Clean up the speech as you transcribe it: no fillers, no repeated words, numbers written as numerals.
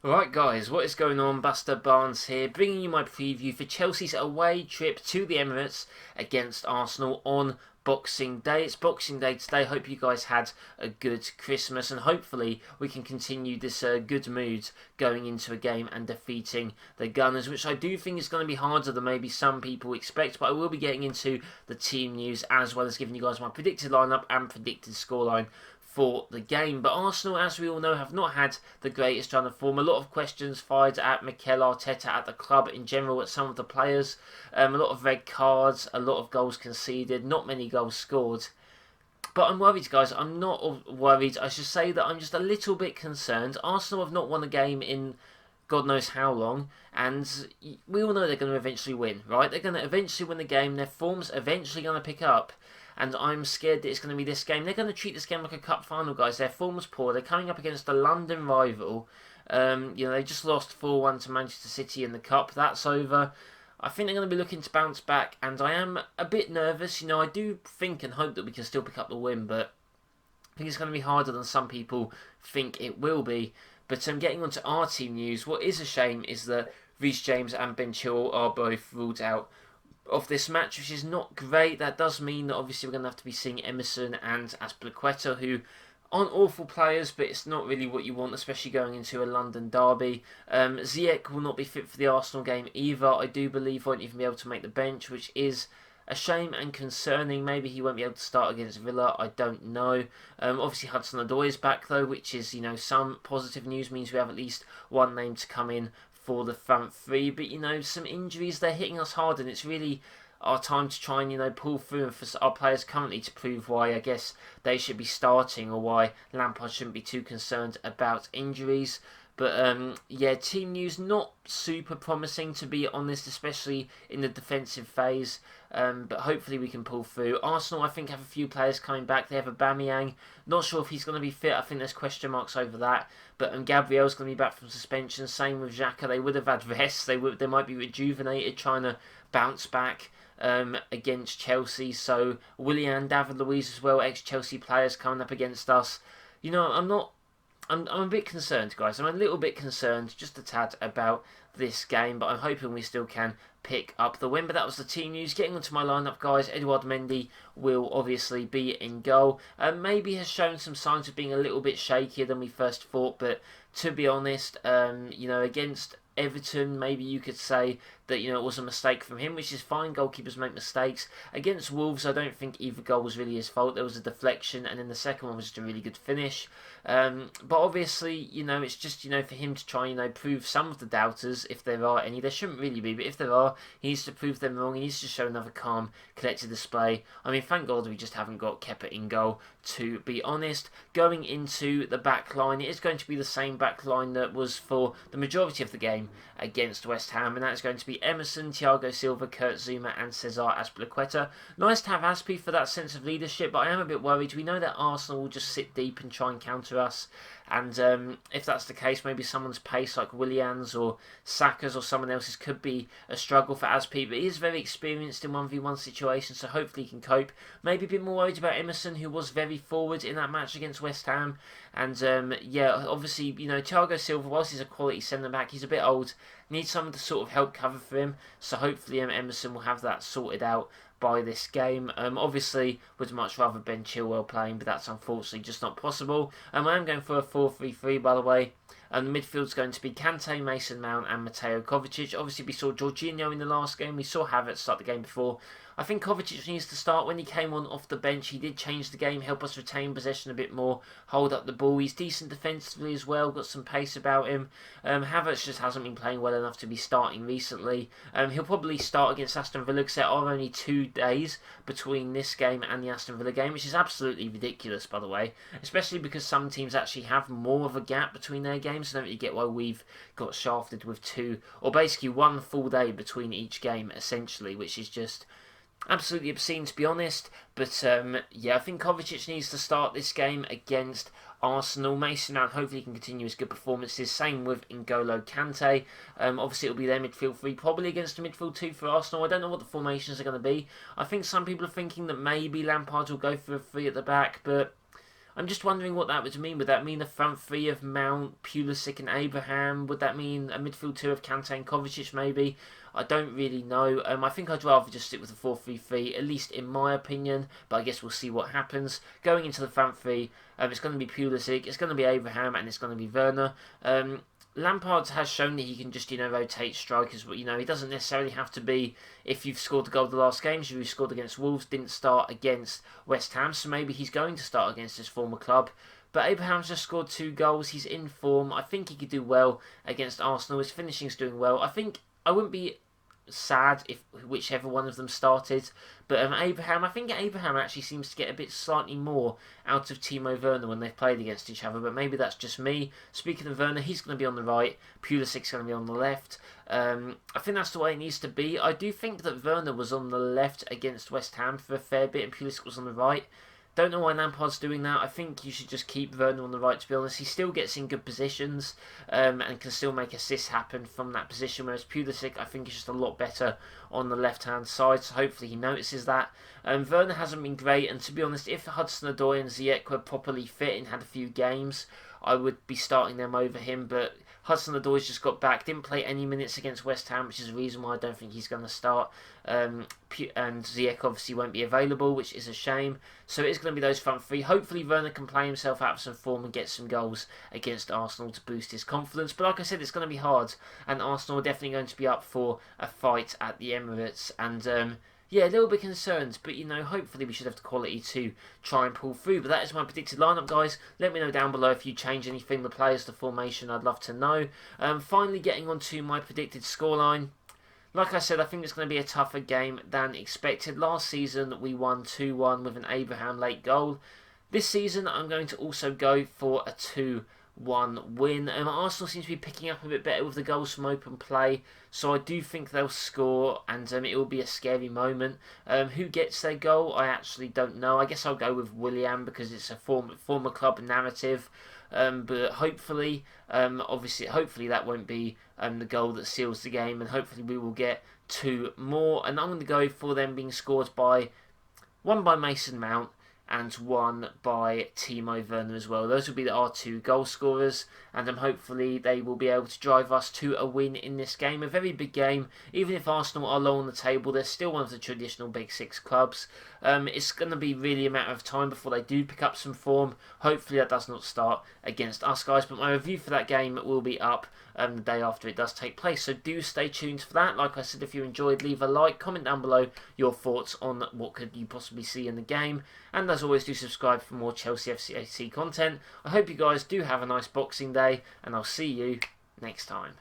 Right guys, what is going on? BusterBarnes here, bringing you my preview for Chelsea's away trip to the Emirates against Arsenal on Boxing Day. It's Boxing Day today. Hope you guys had a good Christmas and hopefully we can continue this good mood going into a game and defeating the Gunners, which I do think is going to be harder than maybe some people expect, but I will be getting into the team news as well as giving you guys my predicted lineup and predicted scoreline for the game. But Arsenal, as we all know, have not had the greatest run of form. A lot of questions fired at Mikel Arteta, at the club in general, at some of the players. A lot of red cards, a lot of goals conceded, not many goals scored. But I'm worried, guys. I'm not worried. I should say that I'm just a little bit concerned. Arsenal have not won a game in God knows how long, and we all know they're going to eventually win, right? They're going to eventually win the game. Their form's eventually going to pick up, and I'm scared that it's going to be this game. They're going to treat this game like a cup final, guys. Their form's poor. They're coming up against a London rival. They just lost 4-1 to Manchester City in the cup. That's over. I think they're going to be looking to bounce back, and I am a bit nervous. I do think and hope that we can still pick up the win, but I think it's going to be harder than some people think it will be. But getting on to our team news, what is a shame is that Reece James and Ben Chilwell are both ruled out of this match, which is not great. That does mean that obviously we're going to have to be seeing Emerson and Azpilicueta, who aren't awful players, but it's not really what you want, especially going into a London derby. Ziyech will not be fit for the Arsenal game either. I do believe won't even be able to make the bench, which is a shame and concerning. Maybe he won't be able to start against Villa. I don't know. Obviously Hudson-Odoi is back though, which is some positive news. Means we have at least one name to come in for the front three. But some injuries, they're hitting us hard, and it's really our time to try and pull through, and for our players currently to prove why I guess they should be starting, or why Lampard shouldn't be too concerned about injuries. But team news not super promising, to be honest, especially in the defensive phase. But hopefully we can pull through. Arsenal, I think, have a few players coming back. They have Aubameyang. Not sure if he's going to be fit. I think there's question marks over that. But Gabriel's going to be back from suspension. Same with Xhaka. They would have had rest. They might be rejuvenated, trying to bounce back against Chelsea. So Willian, David Luiz as well, ex-Chelsea players coming up against us. I'm a bit concerned, guys. I'm a little bit concerned, just a tad, about this game, but I'm hoping we still can pick up the win. But that was the team news. Getting onto my lineup, guys. Edouard Mendy will obviously be in goal. Maybe has shown some signs of being a little bit shakier than we first thought, but to be honest, against Everton, maybe you could say that it was a mistake from him, which is fine. Goalkeepers make mistakes. Against Wolves, I don't think either goal was really his fault. There was a deflection, and then the second one was just a really good finish. But obviously, it's just for him to try prove some of the doubters, if there are any. There shouldn't really be, but if there are, he needs to prove them wrong. He needs to show another calm, collected display. I mean, thank God we just haven't got Kepa in goal, to be honest. Going into the back line, it is going to be the same back line that was for the majority of the game against West Ham, and that is going to be Emerson, Thiago Silva, Kurt Zouma and Cesar Azpilicueta. Nice to have Azpi for that sense of leadership, but I am a bit worried. We know that Arsenal will just sit deep and try and counter us, and if that's the case, maybe someone's pace like Willian's or Saka's or someone else's could be a struggle for Azpi, but he is very experienced in 1v1 situations, so hopefully he can cope. Maybe a bit more worried about Emerson, who was very forward in that match against West Ham, and obviously, Thiago Silva, whilst he's a quality centre-back, he's a bit old, needs someone to sort of help cover for him, so hopefully Emerson will have that sorted out by this game. Obviously, would much rather Ben Chilwell playing, but that's unfortunately just not possible. I am going for a 4-3-3, by the way. And the midfield's going to be Kante, Mason Mount and Mateo Kovacic. Obviously, we saw Jorginho in the last game. We saw Havertz start the game before. I think Kovacic needs to start. When he came on off the bench, he did change the game, help us retain possession a bit more, hold up the ball. He's decent defensively as well, got some pace about him. Havertz just hasn't been playing well enough to be starting recently. He'll probably start against Aston Villa, because there are only 2 days between this game and the Aston Villa game, which is absolutely ridiculous, by the way, especially because some teams actually have more of a gap between their games. I don't really get why we've got shafted with 2, or basically 1 full day between each game, essentially, which is just absolutely obscene, to be honest. But I think Kovacic needs to start this game against Arsenal. Mason Mount hopefully can continue his good performances. Same with N'Golo Kante. Obviously it'll be their midfield 3, probably against a midfield 2 for Arsenal. I don't know what the formations are going to be. I think some people are thinking that maybe Lampard will go for a 3 at the back, but I'm just wondering what that would mean. Would that mean a front three of Mount, Pulisic and Abraham? Would that mean a midfield two of Kante and Kovacic maybe? I don't really know. I think I'd rather just stick with the 4-3-3, at least in my opinion, but I guess we'll see what happens. Going into the front three, it's going to be Pulisic, it's going to be Abraham, and it's going to be Werner. Lampard has shown that he can just, rotate strikers, but, he doesn't necessarily have to be, if you've scored the goal the last games, you scored against Wolves, didn't start against West Ham, so maybe he's going to start against his former club. But Abraham's just scored 2 goals, he's in form, I think he could do well against Arsenal, his finishing's doing well. I wouldn't be sad if whichever one of them started, but I think Abraham actually seems to get a bit slightly more out of Timo Werner when they've played against each other, but maybe that's just me. Speaking of Werner, he's going to be on the right, Pulisic's going to be on the left. I think that's the way it needs to be. I do think that Werner was on the left against West Ham for a fair bit and Pulisic was on the right. Don't know why Lampard's doing that. I think you should just keep Werner on the right, to be honest. He still gets in good positions and can still make assists happen from that position, whereas Pulisic, I think, is just a lot better on the left-hand side, so hopefully he notices that. Werner hasn't been great, and to be honest, if Hudson-Odoi and Ziyech were properly fit and had a few games, I would be starting them over him, but Hudson-Odoi's just got back, didn't play any minutes against West Ham, which is a reason why I don't think he's going to start. And Ziyech obviously won't be available, which is a shame. So it is going to be those front three. Hopefully Werner can play himself out of some form and get some goals against Arsenal to boost his confidence. But like I said, it's going to be hard, and Arsenal are definitely going to be up for a fight at the Emirates. And yeah, a little bit concerned, but hopefully we should have the quality to try and pull through. But that is my predicted lineup, guys. Let me know down below if you change anything, the players, the formation, I'd love to know. Finally getting on to my predicted scoreline. Like I said, I think it's going to be a tougher game than expected. Last season we won 2-1 with an Abraham late goal. This season I'm going to also go for a 2-1 win. Arsenal seems to be picking up a bit better with the goals from open play, so I do think they'll score, and it will be a scary moment. Who gets their goal, I actually don't know. I guess I'll go with Willian because it's a former club narrative. But hopefully, hopefully that won't be the goal that seals the game, and hopefully we will get 2 more. And I'm going to go for them being scored by one by Mason Mount and one by Timo Werner as well. Those will be our 2 goal scorers, and hopefully they will be able to drive us to a win in this game. A very big game. Even if Arsenal are low on the table, they're still one of the traditional Big 6 clubs. It's going to be really a matter of time before they do pick up some form. Hopefully that does not start against us, guys, but my review for that game will be up the day after it does take place, so do stay tuned for that. Like I said, if you enjoyed, leave a like, comment down below your thoughts on what could you possibly see in the game, and as always, do subscribe for more Chelsea FC content. I hope you guys do have a nice Boxing Day, and I'll see you next time.